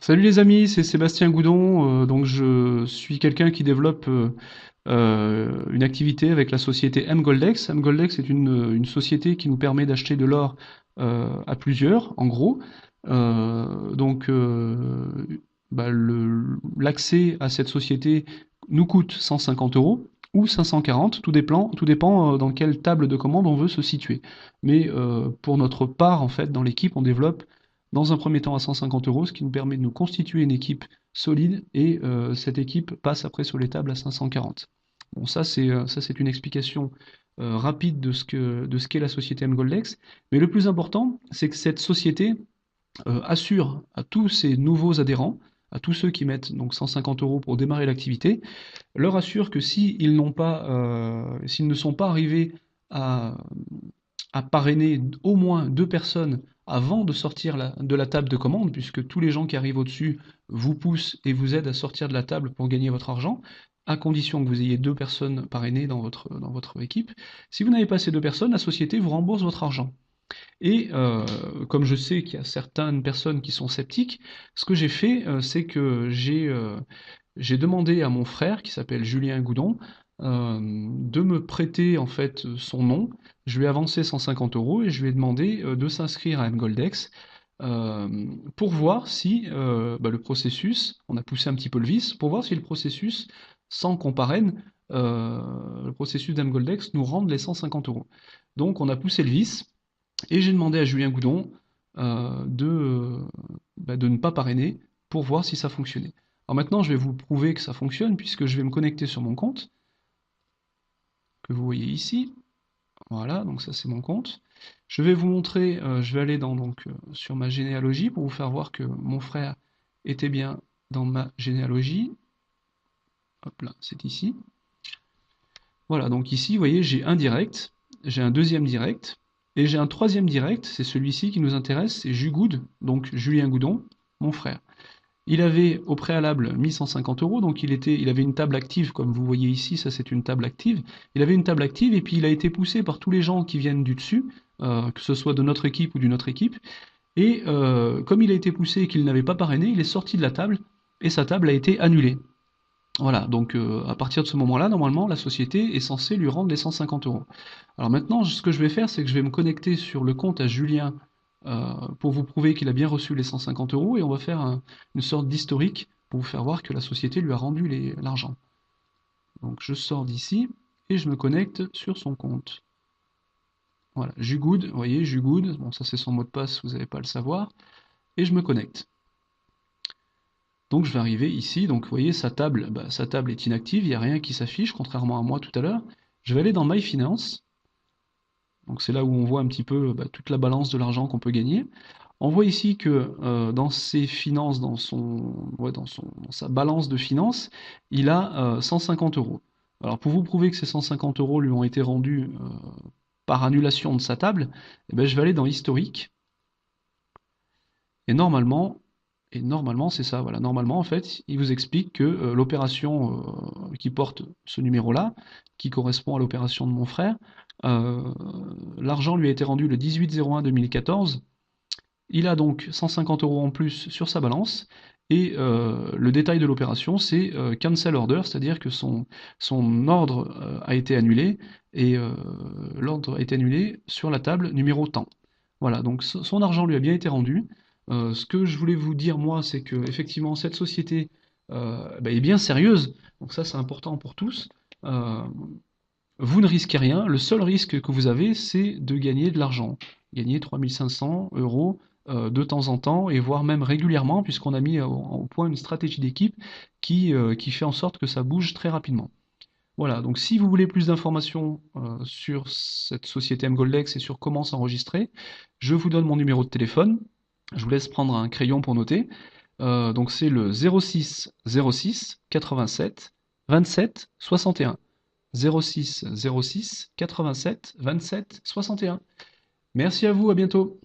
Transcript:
Salut les amis, c'est Sébastien Goudon. Donc je suis quelqu'un qui développe une activité avec la société MGoldex. MGoldex est une société qui nous permet d'acheter de l'or à plusieurs, en gros. Donc l'accès à cette société nous coûte 150 euros ou 540, tout dépend dans quelle table de commande on veut se situer. Mais pour notre part, en fait, dans l'équipe, on développe dans un premier temps à 150 euros, ce qui nous permet de nous constituer une équipe solide et cette équipe passe après sur les tables à 540. Bon, ça c'est une explication rapide de ce qu'est la société MGoldex. Mais le plus important, c'est que cette société assure à tous ses nouveaux adhérents, à tous ceux qui mettent donc 150 euros pour démarrer l'activité, leur assure que s'ils ne sont pas arrivés à, à parrainer au moins deux personnes avant de sortir de la table de commande, puisque tous les gens qui arrivent au-dessus vous poussent et vous aident à sortir de la table pour gagner votre argent, à condition que vous ayez deux personnes parrainées dans votre équipe. Si vous n'avez pas ces deux personnes, la société vous rembourse votre argent. Et comme je sais qu'il y a certaines personnes qui sont sceptiques, ce que j'ai fait, c'est que j'ai demandé à mon frère, qui s'appelle Julien Goudon, de me prêter en fait son nom. Je lui ai avancé 150 euros et je lui ai demandé de s'inscrire à MGoldex pour voir si le processus, on a poussé un petit peu le vice, pour voir si le processus, sans qu'on parraine, le processus d'MGoldex nous rende les 150 euros. Donc on a poussé le vice. Et j'ai demandé à Julien Goudon de ne pas parrainer pour voir si ça fonctionnait. Alors maintenant, je vais vous prouver que ça fonctionne puisque je vais me connecter sur mon compte, que vous voyez ici. Voilà, donc ça c'est mon compte. Je vais vous montrer, je vais aller sur ma généalogie pour vous faire voir que mon frère était bien dans ma généalogie. Hop là, c'est ici. Voilà, donc ici, vous voyez, j'ai un direct, j'ai un deuxième direct, et j'ai un troisième direct, c'est celui-ci qui nous intéresse, c'est Jugoud, donc Julien Goudon, mon frère. Il avait au préalable mis 150 euros, donc il avait une table active, comme vous voyez ici, ça c'est une table active. Il avait une table active, et puis il a été poussé par tous les gens qui viennent du dessus, que ce soit de notre équipe ou d'une autre équipe, et comme il a été poussé et qu'il n'avait pas parrainé, il est sorti de la table, et sa table a été annulée. Voilà, donc à partir de ce moment-là, normalement, la société est censée lui rendre les 150 euros. Alors maintenant, ce que je vais faire, c'est que je vais me connecter sur le compte à Julien pour vous prouver qu'il a bien reçu les 150 euros et on va faire une sorte d'historique pour vous faire voir que la société lui a rendu l'argent. Donc je sors d'ici et je me connecte sur son compte. Voilà, Jugood, vous voyez, Jugood, bon ça c'est son mot de passe, vous n'avez pas à le savoir, et je me connecte. Donc je vais arriver ici, donc vous voyez sa table est inactive, il n'y a rien qui s'affiche, contrairement à moi tout à l'heure. Je vais aller dans My Finance, donc c'est là où on voit un petit peu toute la balance de l'argent qu'on peut gagner. On voit ici que dans ses finances, dans sa balance de finances, il a 150 euros. Alors pour vous prouver que ces 150 euros lui ont été rendus par annulation de sa table, eh ben, je vais aller dans Historique, et normalement, c'est ça, voilà. Normalement, en fait, il vous explique que l'opération qui porte ce numéro-là, qui correspond à l'opération de mon frère, euh, l'argent lui a été rendu le 18/01/2014. Il a donc 150 euros en plus sur sa balance. Et le détail de l'opération, c'est cancel order, c'est-à-dire que son ordre a été annulé, et l'ordre a été annulé sur la table numéro tant. Voilà, donc son argent lui a bien été rendu. Ce que je voulais vous dire, moi, c'est que effectivement cette société est bien sérieuse, donc ça c'est important pour tous. Euh, Vous ne risquez rien, le seul risque que vous avez, c'est de gagner de l'argent. Gagner 3500 euros de temps en temps, et voire même régulièrement, puisqu'on a mis au point une stratégie d'équipe qui fait en sorte que ça bouge très rapidement. Voilà, donc si vous voulez plus d'informations sur cette société MGoldex et sur comment s'enregistrer, je vous donne mon numéro de téléphone. Je vous laisse prendre un crayon pour noter. Donc c'est le 06 06 87 27 61. 06 06 87 27 61. Merci à vous, à bientôt.